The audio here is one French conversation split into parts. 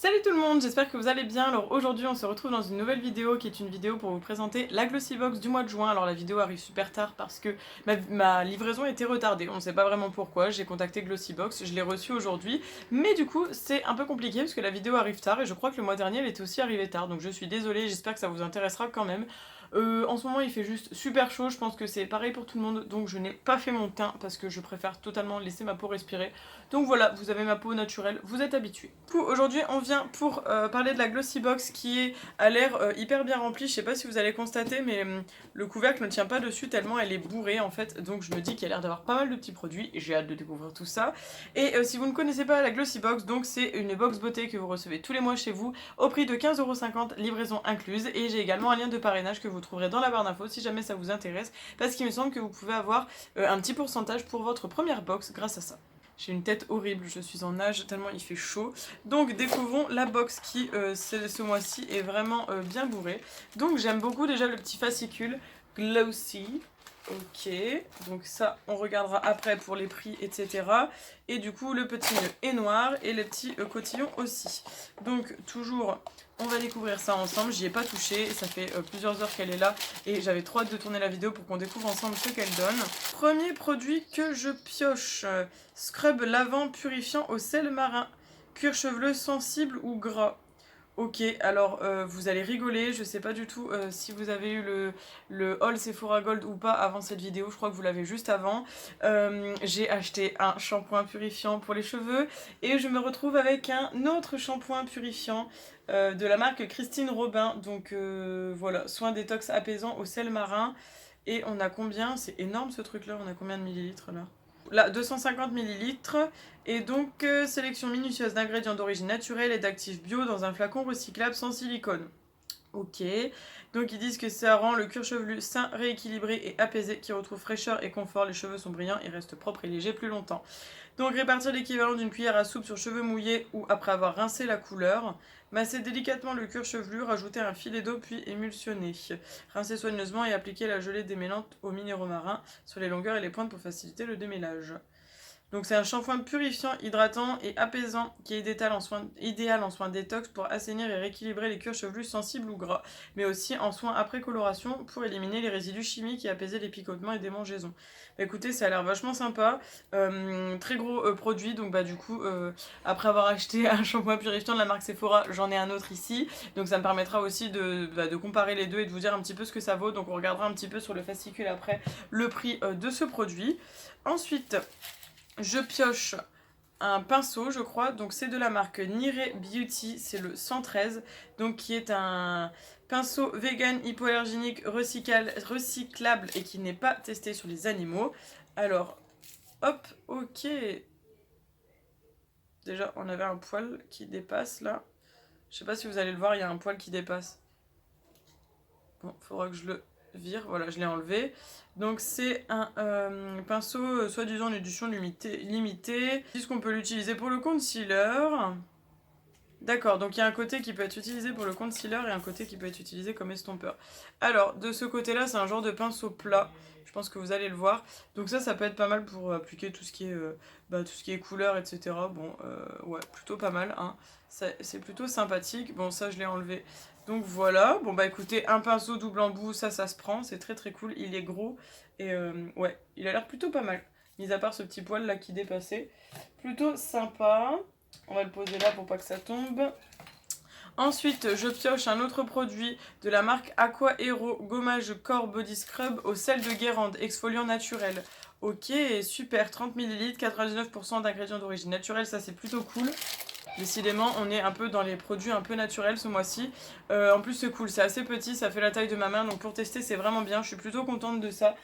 Salut tout le monde, j'espère que vous allez bien. Alors aujourd'hui on se retrouve dans une nouvelle vidéo qui est une vidéo pour vous présenter la Glossybox du mois de juin. Alors la vidéo arrive super tard parce que ma livraison était retardée, on ne sait pas vraiment pourquoi, j'ai contacté Glossybox, je l'ai reçue aujourd'hui. Mais du coup c'est un peu compliqué parce que la vidéo arrive tard et je crois que le mois dernier elle était aussi arrivée tard. Donc je suis désolée, j'espère que ça vous intéressera quand même. En ce moment il fait juste super chaud, je pense que c'est pareil pour tout le monde, donc je n'ai pas fait mon teint parce que je préfère totalement laisser ma peau respirer. Donc voilà, vous avez ma peau naturelle, vous êtes habitués. Du coup, aujourd'hui on vient pour parler de la Glossybox qui a l'air hyper bien remplie. Je sais pas si vous allez constater, mais le couvercle ne tient pas dessus tellement elle est bourrée en fait, donc je me dis qu'il y a l'air d'avoir pas mal de petits produits et j'ai hâte de découvrir tout ça. Et si vous ne connaissez pas la Glossybox, donc c'est une box beauté que vous recevez tous les mois chez vous au prix de 15,50 €, livraison incluse, et j'ai également un lien de parrainage que vous trouverez dans la barre d'infos si jamais ça vous intéresse, parce qu'il me semble que vous pouvez avoir un petit pourcentage pour votre première box grâce à ça. J'ai une tête horrible, je suis en nage tellement il fait chaud. Donc découvrons la box qui ce mois-ci est vraiment bien bourrée. Donc j'aime beaucoup déjà le petit fascicule Glossy. Ok, donc ça on regardera après pour les prix, etc. Et du coup le petit nœud est noir et les petits cotillons aussi. Donc toujours on va découvrir ça ensemble, j'y ai pas touché, ça fait plusieurs heures qu'elle est là et j'avais trop hâte de tourner la vidéo pour qu'on découvre ensemble ce qu'elle donne. Premier produit que je pioche, scrub lavant purifiant au sel marin, cuir chevelu sensible ou gras. Ok, alors vous allez rigoler, je sais pas du tout si vous avez eu le haul Sephora Gold ou pas avant cette vidéo, je crois que vous l'avez juste avant. J'ai acheté un shampoing purifiant pour les cheveux et je me retrouve avec un autre shampoing purifiant de la marque Christine Robin. Donc voilà, soin détox apaisant au sel marin. Et on a combien? C'est énorme ce truc là, on a combien de millilitres là? Là, 250 millilitres. Et donc, sélection minutieuse d'ingrédients d'origine naturelle et d'actifs bio dans un flacon recyclable sans silicone. Ok, donc ils disent que ça rend le cuir chevelu sain, rééquilibré et apaisé, qui retrouve fraîcheur et confort, les cheveux sont brillants et restent propres et légers plus longtemps. Donc répartir l'équivalent d'une cuillère à soupe sur cheveux mouillés ou après avoir rincé la couleur. Masser délicatement le cuir chevelu, rajouter un filet d'eau puis émulsionner. Rincer soigneusement et appliquer la gelée démêlante aux minéraux marins sur les longueurs et les pointes pour faciliter le démêlage. Donc c'est un shampoing purifiant, hydratant et apaisant qui est idéal en soins détox pour assainir et rééquilibrer les cuirs chevelus sensibles ou gras, mais aussi en soins après coloration pour éliminer les résidus chimiques et apaiser les picotements et démangeaisons. Bah, écoutez, ça a l'air vachement sympa, très gros produit, donc bah du coup, après avoir acheté un shampoing purifiant de la marque Sephora, j'en ai un autre ici, donc ça me permettra aussi de comparer les deux et de vous dire un petit peu ce que ça vaut, donc on regardera un petit peu sur le fascicule après le prix de ce produit. Ensuite, je pioche un pinceau, je crois, donc c'est de la marque Nire Beauty, c'est le 113, donc qui est un pinceau vegan hypoallergénique recyclable et qui n'est pas testé sur les animaux. Alors, hop, ok. Déjà, on avait un poil qui dépasse là. Je sais pas si vous allez le voir, il y a un poil qui dépasse. Bon, faudra que je le vire, voilà, je l'ai enlevé. Donc c'est un pinceau soi-disant d'édition limitée. Ils disent qu'on peut l'utiliser pour le concealer. D'accord, donc il y a un côté qui peut être utilisé pour le concealer et un côté qui peut être utilisé comme estompeur. Alors, de ce côté-là, c'est un genre de pinceau plat. Je pense que vous allez le voir. Donc ça peut être pas mal pour appliquer tout ce qui est couleur, etc. Bon, ouais, plutôt pas mal, hein. C'est plutôt sympathique. Bon, ça, je l'ai enlevé. Donc voilà. Bon, bah écoutez, un pinceau double embout, ça se prend. C'est très très cool. Il est gros. Et ouais, il a l'air plutôt pas mal. Mis à part ce petit poil là qui dépassait. Plutôt sympa. On va le poser là pour pas que ça tombe. Ensuite, je pioche un autre produit de la marque Aqua Hero Gommage Corps Body Scrub au sel de Guérande, exfoliant naturel. Ok, super, 30 ml, 99% d'ingrédients d'origine naturelle, ça c'est plutôt cool. Décidément, on est un peu dans les produits un peu naturels ce mois-ci. En plus, c'est cool, c'est assez petit, ça fait la taille de ma main, donc pour tester, c'est vraiment bien. Je suis plutôt contente de ça.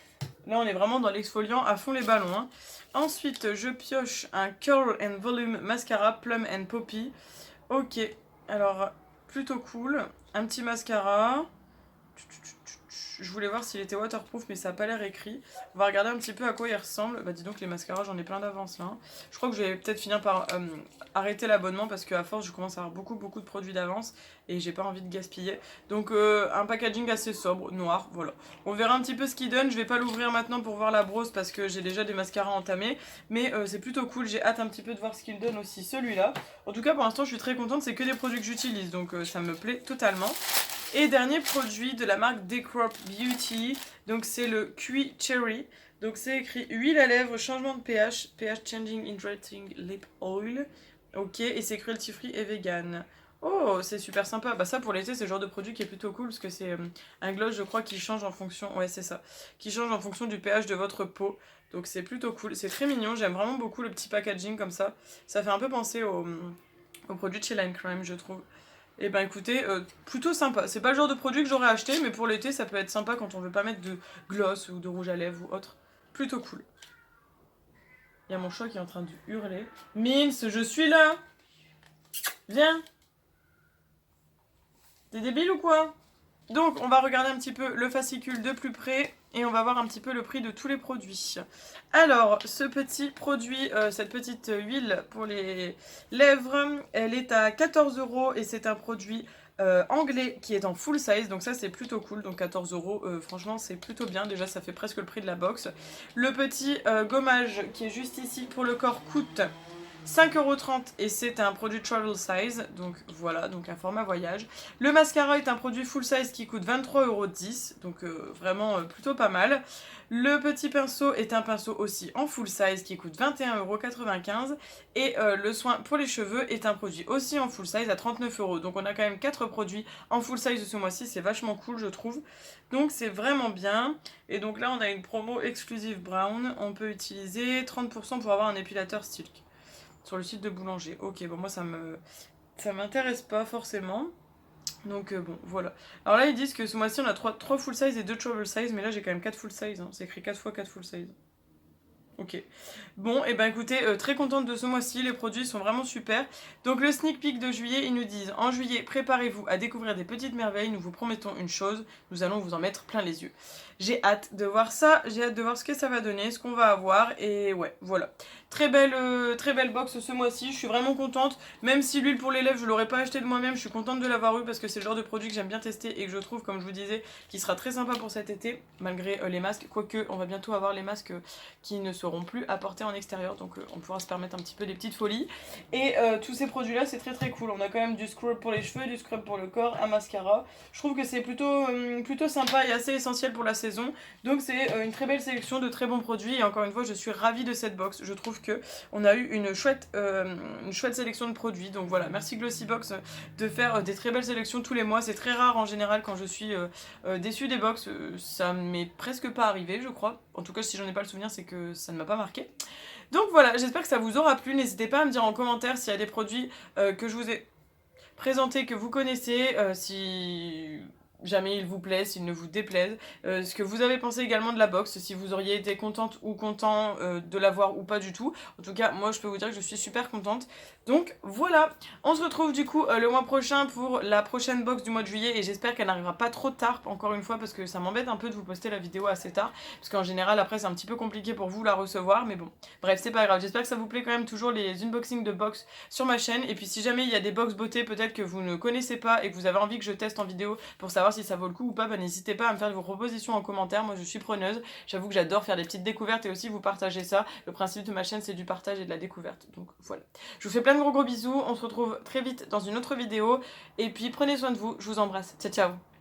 Là, on est vraiment dans l'exfoliant à fond les ballons, hein. Ensuite, je pioche un Curl and Volume Mascara Plum and Poppy. Ok, alors plutôt cool. Un petit mascara. je voulais voir s'il était waterproof, mais ça a pas l'air écrit. On va regarder un petit peu à quoi il ressemble. Bah dis donc les mascaras, j'en ai plein d'avance là. Je crois que je vais peut-être finir par arrêter l'abonnement parce qu'à force je commence à avoir beaucoup de produits d'avance et j'ai pas envie de gaspiller. Donc un packaging assez sobre, noir, voilà. On verra un petit peu ce qu'il donne. Je vais pas l'ouvrir maintenant pour voir la brosse parce que j'ai déjà des mascaras entamés. Mais c'est plutôt cool, j'ai hâte un petit peu de voir ce qu'il donne aussi celui-là. En tout cas pour l'instant je suis très contente, c'est que des produits que j'utilise donc ça me plaît totalement. Et dernier produit de la marque Decrop Beauty, donc c'est le Kui Cherry. Donc c'est écrit huile à lèvres, changement de pH, pH changing hydrating lip oil. Ok, et c'est cruelty free et vegan. Oh, c'est super sympa. Bah ça pour l'été c'est le genre de produit qui est plutôt cool parce que c'est un gloss je crois qui change en fonction, ouais c'est ça, qui change en fonction du pH de votre peau. Donc c'est plutôt cool, c'est très mignon, j'aime vraiment beaucoup le petit packaging comme ça. Ça fait un peu penser au produit de chez Line Crime je trouve. Et ben écoutez, plutôt sympa. C'est pas le genre de produit que j'aurais acheté, mais pour l'été ça peut être sympa quand on veut pas mettre de gloss ou de rouge à lèvres ou autre. Plutôt cool. Il y a mon chat qui est en train de hurler. Mince, je suis là! Viens! T'es débile ou quoi? Donc on va regarder un petit peu le fascicule de plus près et on va voir un petit peu le prix de tous les produits. Alors ce petit produit, cette petite huile pour les lèvres, elle est à 14 € et c'est un produit anglais qui est en full size, donc ça c'est plutôt cool. Donc 14 €, franchement c'est plutôt bien, déjà ça fait presque le prix de la box. Le petit gommage qui est juste ici pour le corps coûte 5,30 € et c'est un produit travel size, donc voilà, donc un format voyage. Le mascara est un produit full size qui coûte 23,10 €, donc vraiment plutôt pas mal. Le petit pinceau est un pinceau aussi en full size qui coûte 21,95 € et le soin pour les cheveux est un produit aussi en full size à 39 €. Donc on a quand même 4 produits en full size de ce mois-ci, c'est vachement cool je trouve. Donc c'est vraiment bien. Et donc là on a une promo exclusive brown, on peut utiliser 30% pour avoir un épilateur Silk. Sur le site de Boulanger. Ok, bon moi ça m'intéresse pas forcément. Donc bon, voilà. Alors là ils disent que ce mois-ci on a 3 full size et 2 travel size, mais là j'ai quand même 4 full size. Hein. C'est écrit 4 x 4 full size. Ok. Bon, et ben écoutez, très contente de ce mois-ci, les produits sont vraiment super. Donc le sneak peek de juillet, ils nous disent: en juillet, préparez-vous à découvrir des petites merveilles, nous vous promettons une chose, nous allons vous en mettre plein les yeux. J'ai hâte de voir ça, j'ai hâte de voir ce que ça va donner, ce qu'on va avoir, et ouais, voilà. Très belle box ce mois-ci, je suis vraiment contente, même si l'huile pour les lèvres je l'aurais pas acheté de moi-même, je suis contente de l'avoir eu parce que c'est le genre de produit que j'aime bien tester et que je trouve, comme je vous disais, qui sera très sympa pour cet été, malgré les masques, quoique on va bientôt avoir les masques qui ne seront plus à porter en extérieur, donc on pourra se permettre un petit peu des petites folies. Et tous ces produits là c'est très cool, on a quand même du scrub pour les cheveux, du scrub pour le corps, un mascara. Je trouve que c'est plutôt sympa et assez essentiel pour la saison, donc c'est une très belle sélection de très bons produits et encore une fois je suis ravie de cette box. Je trouve que on a eu une chouette sélection de produits, donc voilà, merci Glossybox de faire des très belles sélections tous les mois. C'est très rare en général quand je suis déçue des box, ça m'est presque pas arrivé je crois, en tout cas si j'en ai pas le souvenir c'est que ça ne m'a pas marqué. Donc voilà, j'espère que ça vous aura plu, n'hésitez pas à me dire en commentaire s'il y a des produits que je vous ai présentés, que vous connaissez, si jamais il vous plaît, s'il ne vous déplaise, ce que vous avez pensé également de la box, si vous auriez été contente ou content de l'avoir ou pas du tout. En tout cas, moi je peux vous dire que je suis super contente. Donc voilà, on se retrouve du coup le mois prochain pour la prochaine box du mois de juillet et j'espère qu'elle n'arrivera pas trop tard, encore une fois, parce que ça m'embête un peu de vous poster la vidéo assez tard, parce qu'en général après c'est un petit peu compliqué pour vous la recevoir, mais bon, bref, c'est pas grave. J'espère que ça vous plaît quand même toujours les unboxings de box sur ma chaîne, et puis si jamais il y a des box beauté peut-être que vous ne connaissez pas et que vous avez envie que je teste en vidéo pour savoir si ça vaut le coup ou pas, bah n'hésitez pas à me faire vos propositions en commentaire, moi je suis preneuse. J'avoue que j'adore faire des petites découvertes et aussi vous partager ça. Le principe de ma chaîne c'est du partage et de la découverte, donc voilà. Je vous fais plein de gros bisous, on se retrouve très vite dans une autre vidéo, et puis prenez soin de vous, je vous embrasse, ciao ciao.